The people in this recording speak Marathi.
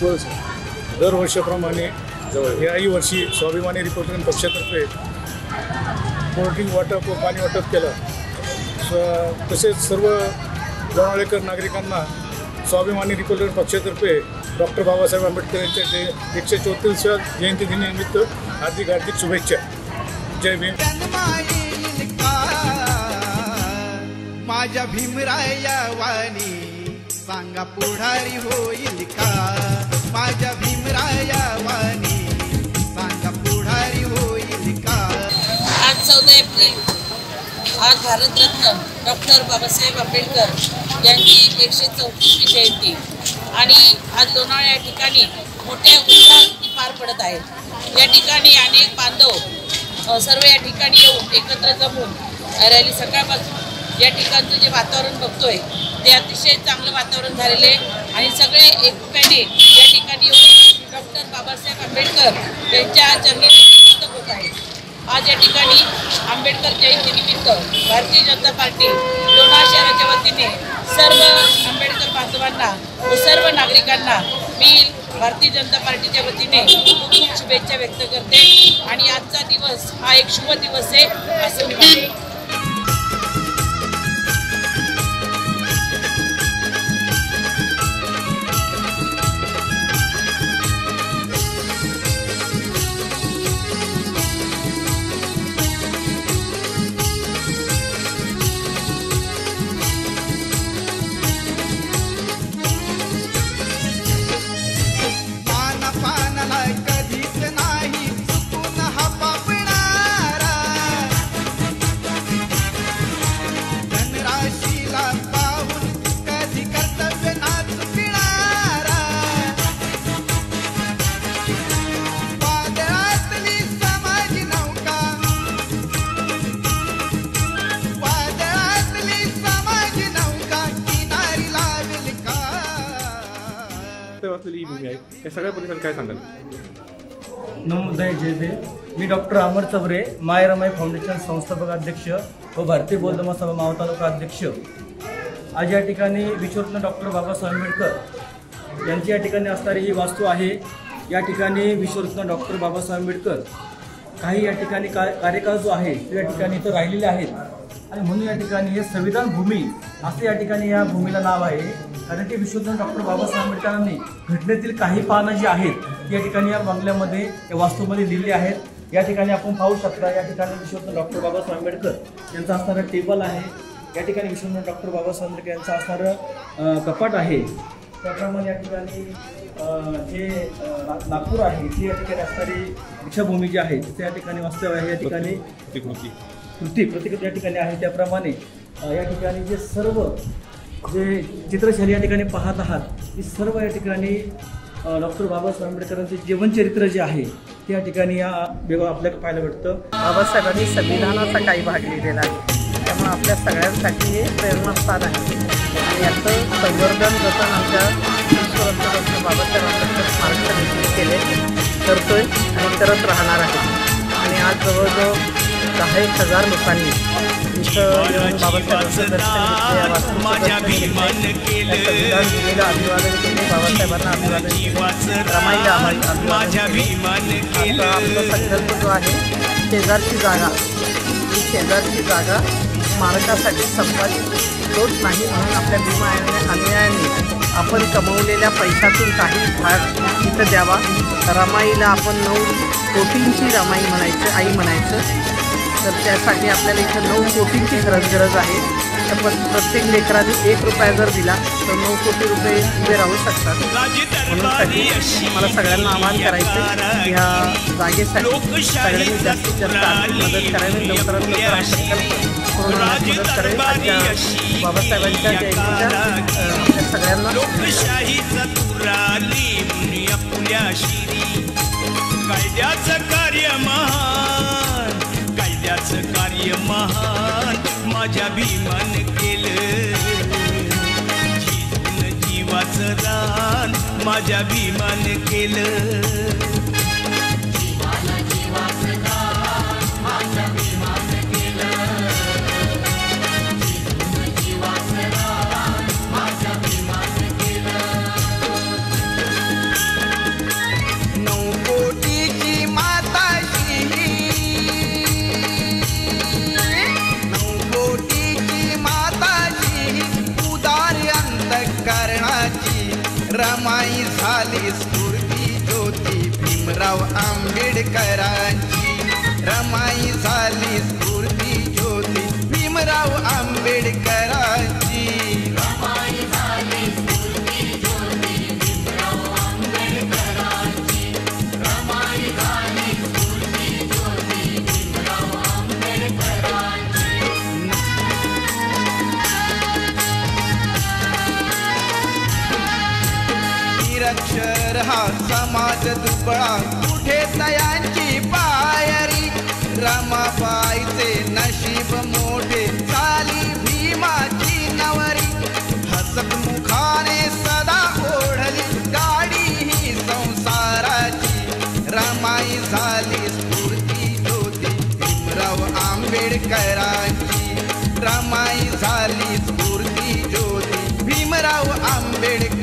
दरवर्षाप्रमाणे याही वर्षी स्वाभिमानी रिपब्लिकन पक्षातर्फे कोल्ड्रिंक वाटप व पाणी वाटप केलं. तसेच सर्व लोणावळेकर नागरिकांना स्वाभिमानी रिपब्लिकन पक्षातर्फे डॉक्टर बाबासाहेब आंबेडकर यांच्या 134व्या जयंतीदिनानिमित्त हार्दिक हार्दिक शुभेच्छा. जय भीम. माझ्या भीमराया वाणी सांगा पुढारी होईल का. माझ्या भीमराया वाणी सांगा पुढारी होईल का. आज 14 एप्रिल, आज भारतरत्न डॉक्टर बाबासाहेब आंबेडकर यांची 134वी जयंती आणि आज लोणावळा या ठिकाणी मोठ्या उत्साहात पार पडत आहे. या ठिकाणी अनेक बांधव सर्व या ठिकाणी येऊन एकत्र जमून रॅली सकाळपासून या ठिकाणचं जे वातावरण बघतोय ते अतिशय चांगलं वातावरण झालेलं आहे आणि सगळे एकरूपाने या ठिकाणी येऊन डॉक्टर बाबासाहेब आंबेडकर यांच्या चरणी नतमस्तक होत आहे. आज या ठिकाणी आंबेडकर जयंतीनिमित्त भारतीय जनता पार्टी लोणावळा शहराच्या वतीने सर्व आंबेडकर बांधवांना व सर्व नागरिकांना मी भारतीय जनता पार्टीच्या वतीने खूप खूप शुभेच्छा व्यक्त करते आणि आजचा दिवस हा एक शुभ दिवस आहे असं मी मानते. वाचलेली भूमी आहे या सगळ्या परिसरात काय सांगाल? नमोदय जय देव. मी डॉक्टर अमर चबरे, माय रमाई फाउंडेशन संस्थापक अध्यक्ष व भारतीय बौद्ध महासभा मावळ तालुका अध्यक्ष. आज या ठिकाणी विश्वरत्न डॉक्टर बाबासाहेब आंबेडकर यांची या ठिकाणी असणारी ही वास्तू आहे. या ठिकाणी विश्वरत्न डॉक्टर बाबासाहेब आंबेडकर काही या ठिकाणी कार्यकाळ जो आहे तो या ठिकाणी इथं राहिलेले आहेत आणि म्हणून या ठिकाणी हे संविधान भूमी असे या ठिकाणी या भूमीला नाव आहे. कारण की विश्वरत्न डॉक्टर बाबासाहेब आंबेडकरांनी घटनेतील काही पानं जी आहेत ती या ठिकाणी या बंगल्यामध्ये या वास्तूमध्ये लिहिली आहेत. या ठिकाणी आपण पाहू शकता या ठिकाणी विश्वरत्न डॉक्टर बाबासाहेब आंबेडकर यांचं असणारं टेबल आहे. या ठिकाणी विश्वरत्न डॉक्टर बाबासाहेब आंबेडकर यांचं असणारं कपाट आहे. त्याप्रमाणे या ठिकाणी जे नागपूर आहे ती या ठिकाणी असणारी दीक्षाभूमी जी आहे तिथे या ठिकाणी वास्तव आहे. या ठिकाणी प्रतिकृती या ठिकाणी आहे. त्याप्रमाणे या ठिकाणी जे सर्व जे चित्रशैली या ठिकाणी पाहत आहात ती सर्व या ठिकाणी डॉक्टर बाबासाहेब आंबेडकरांचे जीवनचरित्र जे आहे ते या ठिकाणी या आपल्याला पाहायला भेटतं. बाबासाहेबांनी संविधानाचा काही भाग लिहिलेला आहे त्यामुळे आपल्या सगळ्यांसाठी हे प्रेरणास्थान आहे आणि याचं संवर्धन जतन आमच्या विश्वरत्न डॉक्टर बाबासाहेब आंबेडकर स्मारक समितीने केले करतोय आणि करत राहणार आहे. आणि आज जवळजवळ 10,000 लोकांनी इथं येऊन बाबासाहेबांचं दर्शन घेतले. संविधान दिलेलं अभिवादन केले, बाबासाहेबांना अभिवादन केले, रमाईला अभिवादन केले. आता आपला संकल्प जो आहे शेजारची जागा, ही शेजारची जागा स्मारकासाठी संपादित होत नाही म्हणून आपल्या भीमा अन्यायाने आपण कमवलेल्या पैशातून काही भाग इथं द्यावा. रमाईला आपण 9 कोटींची रमाई म्हणायचं, आई म्हणायचं. तर त्यासाठी आपल्याला इथं 9 कोटींची गरज आहे. तर प्रत्येक लेकराने 1 रुपया जर दिला तर 9 कोटी रुपये उभे राहू शकतात. म्हणूनसाठी मला सगळ्यांना आवाहन करायचं की ह्या जागेसाठी सगळ्यांनी जास्तीत जास्त आर्थिक मदत करावी, लवकरात लवकर मदत करावी. आजच्या बाबासाहेबांच्या जयंतीच्या आपल्या सगळ्यांना कार्य महान माझ्या भीमान केलं. जीवाचं दान माझ्या भीमान केलं. रमाई झाली स्फूर्ती ज्योती भीमराव आंबेडकरांची. रमाई झाली स्फूर्ती ज्योती भीमराव आंबेडकरांची. निरक्षर हा समाज दुबळा कुठे तयांची पायरी. रमाबाईचे नशीब मोठे झाली भीमाची नवरी. हसतमुखाने सदा ओढली गाडी ही संसाराची. रमाई झाली स्फूर्ती ज्योती भीमराव आंबेडकरांची. रमाई झाली स्फूर्ती ज्योती भीमराव आंबेडकर.